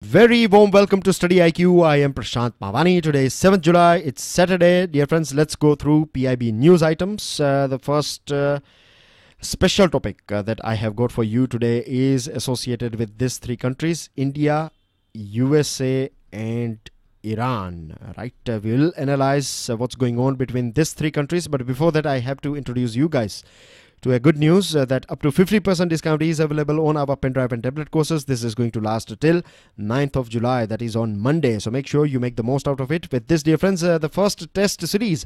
Very warm welcome to StudyIQ. I am Prashant Mavani. Today is 7th July. It's Saturday. Dear friends, let's go through PIB news items. The first special topic that I have got for you today is associated with these three countries: India, USA and Iran. Right? We will analyze what's going on between these three countries. But before that, I have to introduce you guys to a good news that up to 50% discount is available on our pen drive and tablet courses. This is going to last till 9th of July, that is on Monday. So make sure you make the most out of it. With this, dear friends, the first test series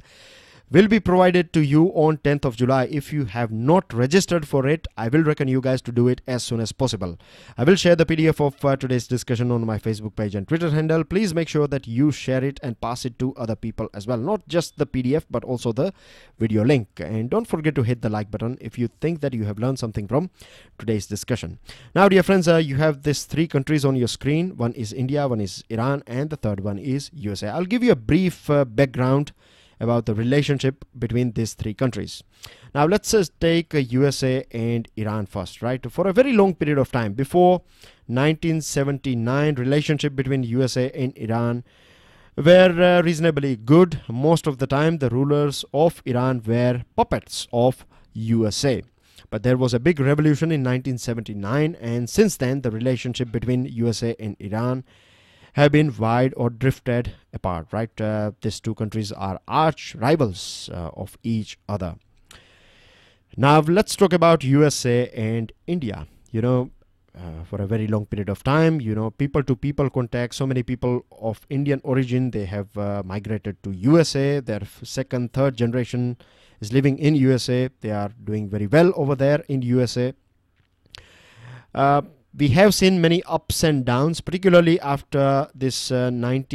will be provided to you on 10th of July. If you have not registered for it, I will recommend you guys to do it as soon as possible. I will share the PDF of today's discussion on my Facebook page and Twitter handle. Please make sure that you share it and pass it to other people as well. Not just the PDF, but also the video link. And don't forget to hit the like button if you think that you have learned something from today's discussion. Now, dear friends, you have these three countries on your screen. One is India, one is Iran, and the third one is USA. I'll give you a brief background about the relationship between these three countries. Now let's just take USA and Iran first, right? For a very long period of time, before 1979, relationship between USA and Iran were reasonably good. Most of the time, the rulers of Iran were puppets of USA. But there was a big revolution in 1979, and since then, the relationship between USA and Iran have been wide or drifted apart, right? These two countries are arch rivals of each other. Now let's talk about USA and India. For a very long period of time, people to people contact. So many people of Indian origin, they have migrated to USA. Their second, third generation is living in USA. They are doing very well over there in USA. We have seen many ups and downs, particularly after this late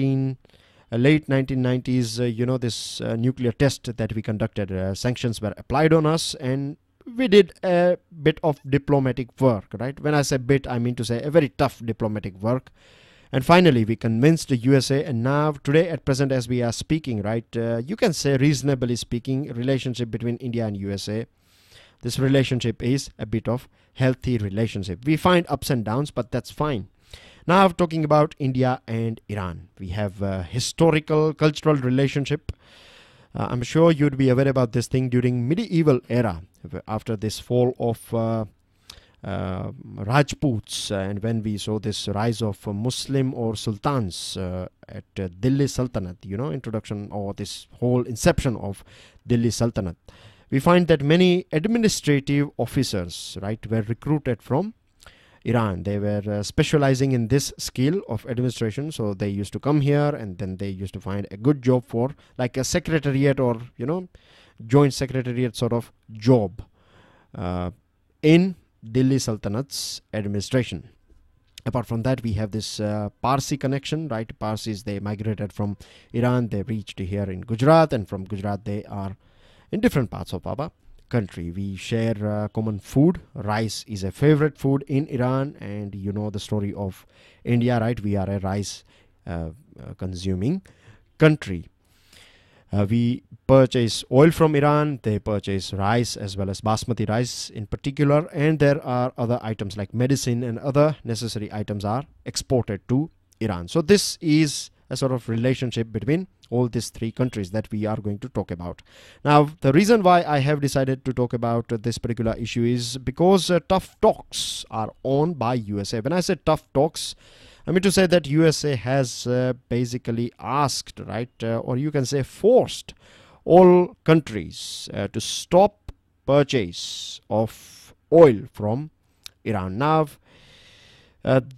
1990s, this nuclear test that we conducted. Sanctions were applied on us, and we did a bit of diplomatic work, right? When I say bit, I mean to say a very tough diplomatic work. And finally, we convinced the USA, and now today at present as we are speaking, right, you can say reasonably speaking, relationship between India and USA. This relationship is a bit of healthy relationship. We find ups and downs, but that's fine. Now talking about India and Iran. We have a historical, cultural relationship. I'm sure you'd be aware about this thing during medieval era, after this fall of Rajputs, and when we saw this rise of Muslim or sultans at Delhi Sultanate, introduction or this whole inception of Delhi Sultanate. We find that many administrative officers, right, were recruited from Iran. They were specializing in this skill of administration. So they used to come here, and then they used to find a good job for like a secretariat or, joint secretariat sort of job in Delhi Sultanate's administration. Apart from that, we have this Parsi connection, right? Parsis, they migrated from Iran. They reached here in Gujarat, and from Gujarat, they are in different parts of our country. We share common food. Rice is a favorite food in Iran, and you know the story of India, right? We are a rice consuming country. We purchase oil from Iran. They purchase rice as well as basmati rice in particular, and there are other items like medicine and other necessary items are exported to Iran. So this is a sort of relationship between all these three countries that we are going to talk about. Now, the reason why I have decided to talk about this particular issue is because tough talks are on by USA. When I say tough talks, I mean to say that USA has basically asked, right, or you can say forced all countries to stop purchase of oil from Iran. Now,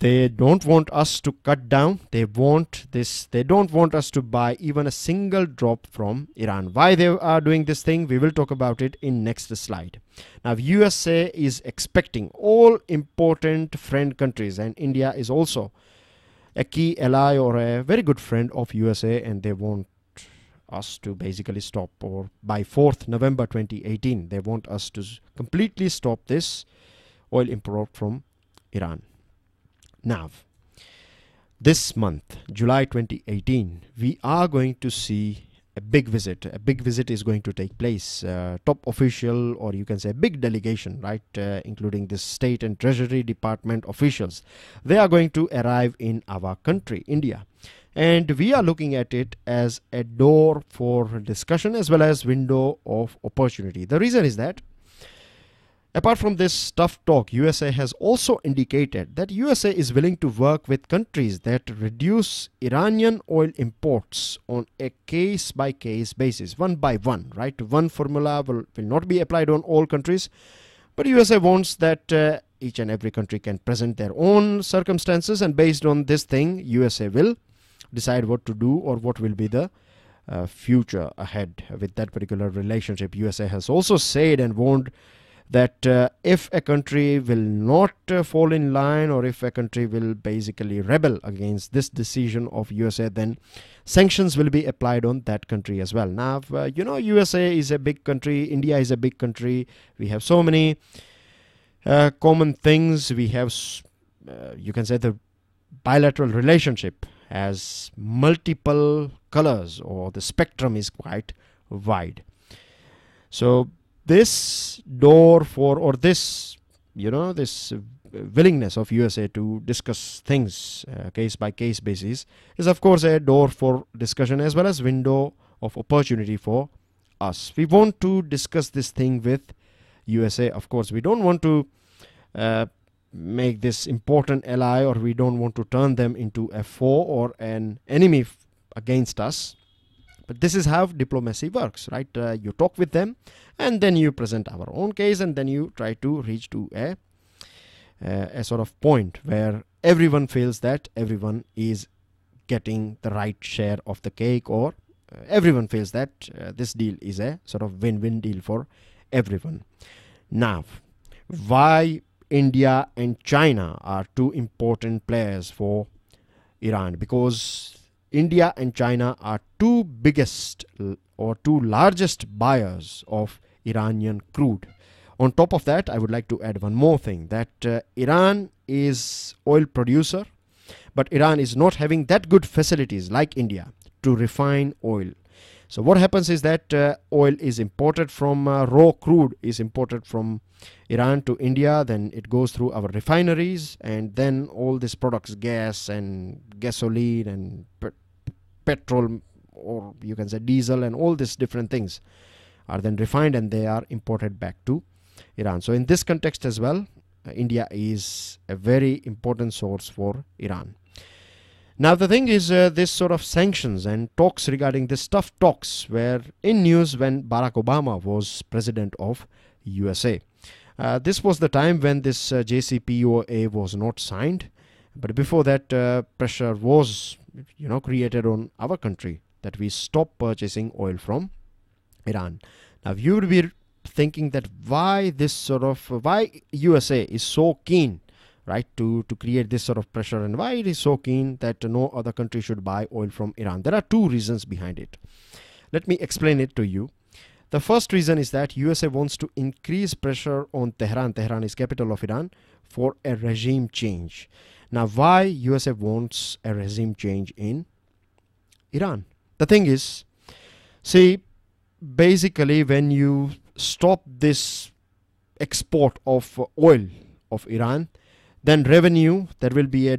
they don't want us to cut down. They don't want us to buy even a single drop from Iran. Why they are doing this thing, we will talk about it in next slide. Now, USA is expecting all important friend countries, and India is also a key ally or a very good friend of USA, and they want us to basically stop, or by 4th November 2018, they want us to completely stop this oil import from Iran. Now, this month, July 2018, we are going to see a big visit. A big visit is going to take place. Top official, or you can say big delegation, right, including the state and treasury department officials, they are going to arrive in our country, India. And we are looking at it as a door for discussion as well as window of opportunity. The reason is that apart from this tough talk, USA has also indicated that USA is willing to work with countries that reduce Iranian oil imports on a case-by-case basis, one by one, right? One formula will not be applied on all countries, but USA wants that each and every country can present their own circumstances, and based on this thing, USA will decide what to do or what will be the future ahead with that particular relationship. USA has also said and warned that if a country will not fall in line, or if a country will basically rebel against this decision of USA, then sanctions will be applied on that country as well. Now, you know, USA is a big country, India is a big country, we have so many common things. We have, you can say, the bilateral relationship has multiple colors, or the spectrum is quite wide. So this door for, or this, you know, this willingness of USA to discuss things case by case basis is of course a door for discussion as well as window of opportunity for us. We want to discuss this thing with USA. Of course, we don't want to make this important ally, or we don't want to turn them into a foe or an enemy against us. But this is how diplomacy works, right? You talk with them, and then you present our own case, and then you try to reach to a sort of point where everyone feels that everyone is getting the right share of the cake, or everyone feels that this deal is a sort of win-win deal for everyone. Now, why India and China are two important players for Iran? Because India and China are two biggest or two largest buyers of Iranian crude. On top of that, I would like to add one more thing, that Iran is oil producer, but Iran is not having that good facilities like India to refine oil. So what happens is that oil is imported from, raw crude is imported from Iran to India, then it goes through our refineries, and then all these products, gas and gasoline and petrol, or you can say diesel, and all these different things are then refined and they are imported back to Iran. So in this context as well, India is a very important source for Iran. Now the thing is, this sort of sanctions and talks regarding this tough talks were in news when Barack Obama was president of USA. This was the time when this JCPOA was not signed, but before that pressure was, you know, created on our country that we stop purchasing oil from Iran. Now you would be thinking that why USA is so keen, right, to create this sort of pressure, and why it is so keen that no other country should buy oil from Iran. There are two reasons behind it. Let me explain it to you. The first reason is that USA wants to increase pressure on Tehran. Tehran is capital of Iran, for a regime change. Now why USA wants a regime change in Iran? The thing is, see, basically when you stop this export of oil of Iran, then revenue, there will be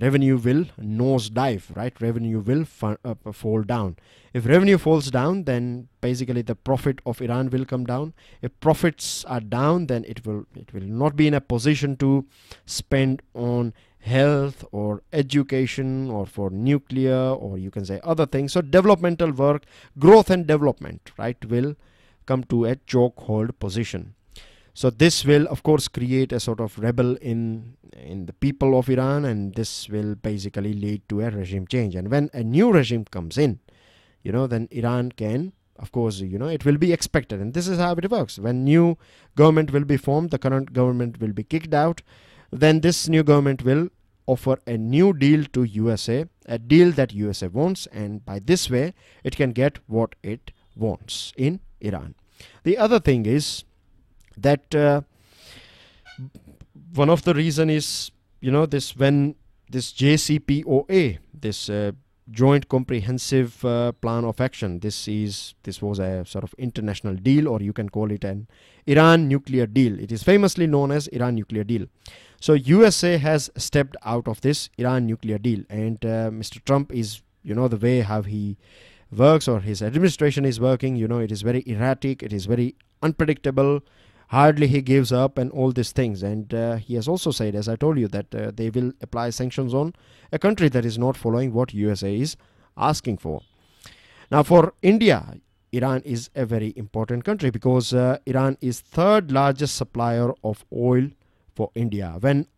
revenue will nosedive, right? Revenue will fall down. If revenue falls down, then basically the profit of Iran will come down. If profits are down, then it will not be in a position to spend on health or education or for nuclear, or you can say other things. So developmental work, growth and development, right, will come to a chokehold position. So this will of course create a sort of rebel in the people of Iran, and this will basically lead to a regime change. And when a new regime comes in, you know, then Iran can, of course, you know, it will be expected, and this is how it works. When new government will be formed, the current government will be kicked out, then this new government will offer a new deal to USA, a deal that USA wants, and by this way it can get what it wants in Iran. The other thing is that one of the reason is, you know, this, when this JCPOA, this joint comprehensive plan of action. This was a sort of international deal, or you can call it an Iran nuclear deal. It is famously known as Iran nuclear deal. So USA has stepped out of this Iran nuclear deal, and Mr. Trump is, the way how he works, or his administration is working, it is very erratic, it is very unpredictable, hardly he gives up and all these things. And he has also said, as I told you, that they will apply sanctions on a country that is not following what USA is asking for. Now for India, Iran is a very important country, because Iran is third largest supplier of oil for India. When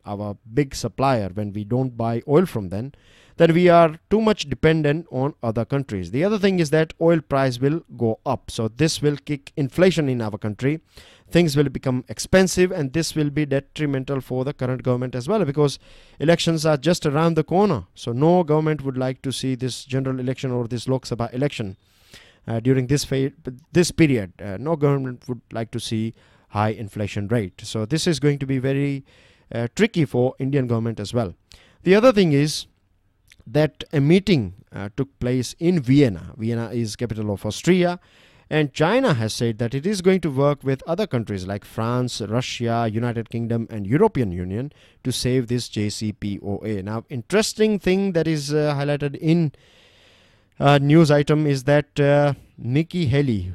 our big supplier, when we don't buy oil from them, then we are too much dependent on other countries. The other thing is that oil price will go up. So this will kick inflation in our country. Things will become expensive, and this will be detrimental for the current government as well, because elections are just around the corner. So no government would like to see this general election or this Lok Sabha election during this period. No government would like to see high inflation rate. So this is going to be very tricky for Indian government as well. The other thing is that a meeting took place in Vienna. Vienna is capital of Austria, and China has said that it is going to work with other countries like France, Russia, United Kingdom and European Union to save this JCPOA. Now, interesting thing that is highlighted in news item is that Nikki Haley,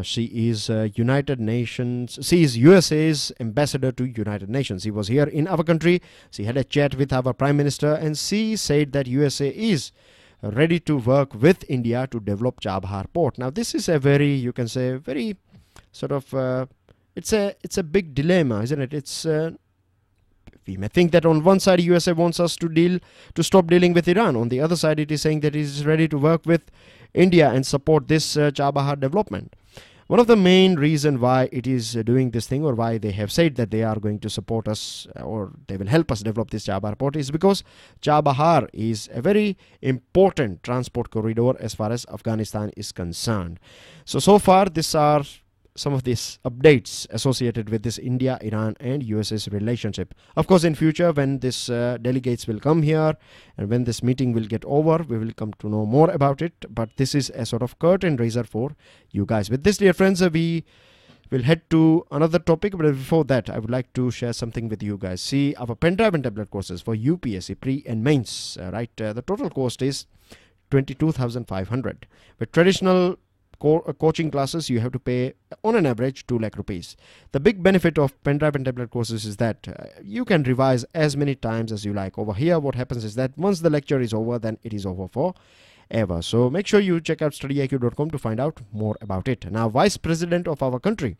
she is United Nations. She is USA's ambassador to United Nations. She was here in our country. She had a chat with our Prime Minister, and she said that USA is ready to work with India to develop Chabahar port. Now, this is a very, you can say, very sort of it's a big dilemma, isn't it? It's we may think that on one side USA wants us to stop dealing with Iran. On the other side, it is saying that it is ready to work with India and support this Chabahar development. One of the main reasons why it is doing this thing, or why they have said that they are going to support us, or they will help us develop this Chabahar port, is because Chabahar is a very important transport corridor as far as Afghanistan is concerned. So far, these are some of these updates associated with this India, Iran and USA's relationship. Of course, in future, when this delegates will come here and when this meeting will get over, we will come to know more about it. But this is a sort of curtain raiser for you guys. With this, dear friends, we will head to another topic. But before that, I would like to share something with you guys. See, our pen drive and tablet courses for UPSC Pre and Mains, the total cost is 22,500. With traditional coaching classes, you have to pay on an average 2 lakh rupees. The big benefit of pen drive and tablet courses is that you can revise as many times as you like. Over here, what happens is that once the lecture is over, then it is over forever. So make sure you check out StudyIQ.com to find out more about it. Now, Vice President of our country,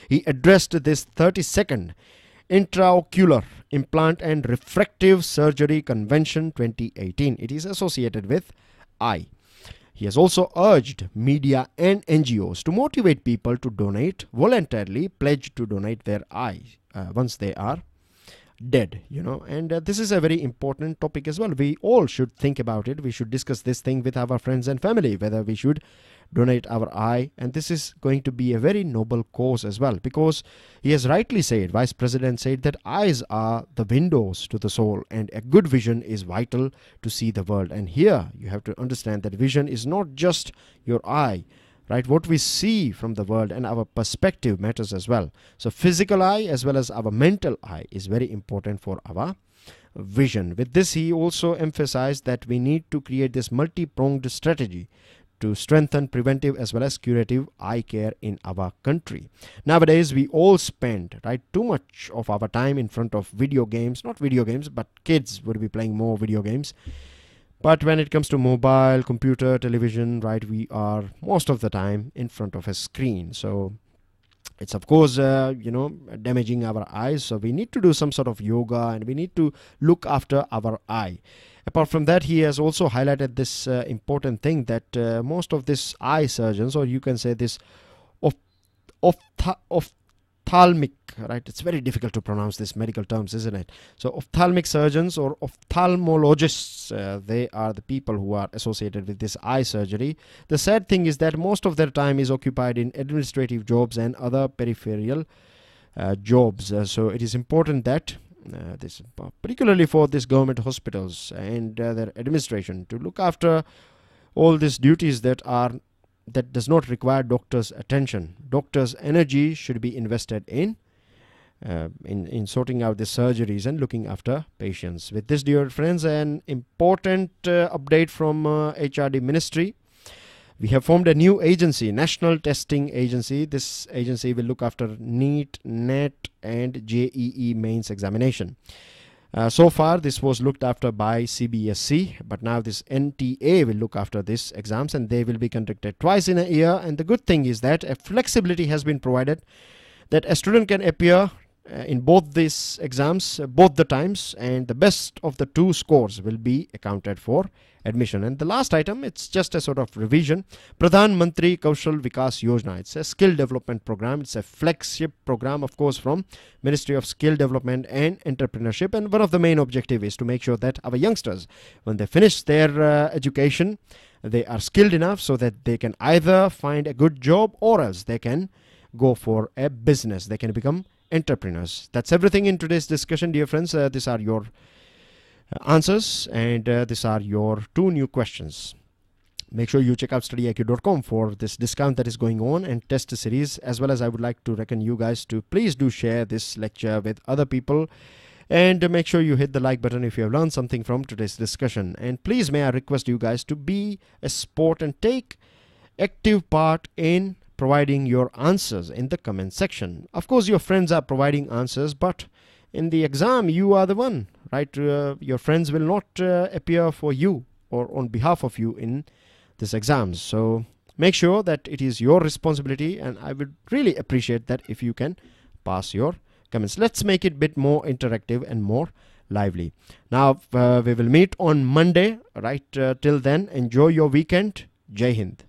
he addressed this 32nd Intraocular Implant and Refractive Surgery Convention 2018. It is associated with eye. He has also urged media and NGOs to motivate people to donate, voluntarily pledge to donate their eye once they are dead, and this is a very important topic as well. We all should think about it. We should discuss this thing with our friends and family, whether we should donate our eye. And this is going to be a very noble cause as well, because he has rightly said, Vice President said, that eyes are the windows to the soul, and a good vision is vital to see the world. And here you have to understand that vision is not just your eye, right? What we see from the world and our perspective matters as well. So physical eye as well as our mental eye is very important for our vision. With this, he also emphasized that we need to create this multi-pronged strategy to strengthen preventive as well as curative eye care in our country. Nowadays, we all spend too much of our time in front of video games. Not video games, but kids would be playing more video games. But when it comes to mobile, computer, television, we are most of the time in front of a screen. So it's of course, damaging our eyes. So we need to do some sort of yoga, and we need to look after our eye. Apart from that, he has also highlighted this important thing that most of these eye surgeons, or you can say this ophthalmic, it's very difficult to pronounce these medical terms, isn't it? So ophthalmic surgeons or ophthalmologists, they are the people who are associated with this eye surgery. The sad thing is that most of their time is occupied in administrative jobs and other peripheral jobs. So it is important that this particularly for this government hospitals and their administration to look after all these duties that does not require doctors' attention. Doctors' energy should be invested in sorting out the surgeries and looking after patients. With this, dear friends, an important update from HRD Ministry. We have formed a new agency, National Testing Agency. This agency will look after NEET, NET and JEE Mains examination. So far, this was looked after by CBSC, but now this NTA will look after these exams, and they will be conducted twice in a year. And the good thing is that a flexibility has been provided that a student can appear in both these exams both the times, and the best of the two scores will be accounted for admission. And the last item, it's just a sort of revision. Pradhan Mantri Kaushal Vikas Yojana. It's a skill development program. It's a flagship program, of course, from Ministry of Skill Development and Entrepreneurship. And one of the main objectives is to make sure that our youngsters, when they finish their education, they are skilled enough so that they can either find a good job or else they can go for a business. They can become entrepreneurs. That's everything in today's discussion, dear friends. These are your answers, and these are your 2 new questions. Make sure you check out StudyIQ.com for this discount that is going on and test series, as well as I would like to reckon you guys to please do share this lecture with other people, and make sure you hit the like button if you have learned something from today's discussion. And please, may I request you guys to be a sport and take active part in providing your answers in the comment section. Of course, your friends are providing answers, but in the exam, you are the one, right? Your friends will not appear for you or on behalf of you in this exam. So make sure that it is your responsibility, and I would really appreciate that if you can pass your comments. Let's make it a bit more interactive and more lively. Now, we will meet on Monday, right? Till then, enjoy your weekend. Jai Hind.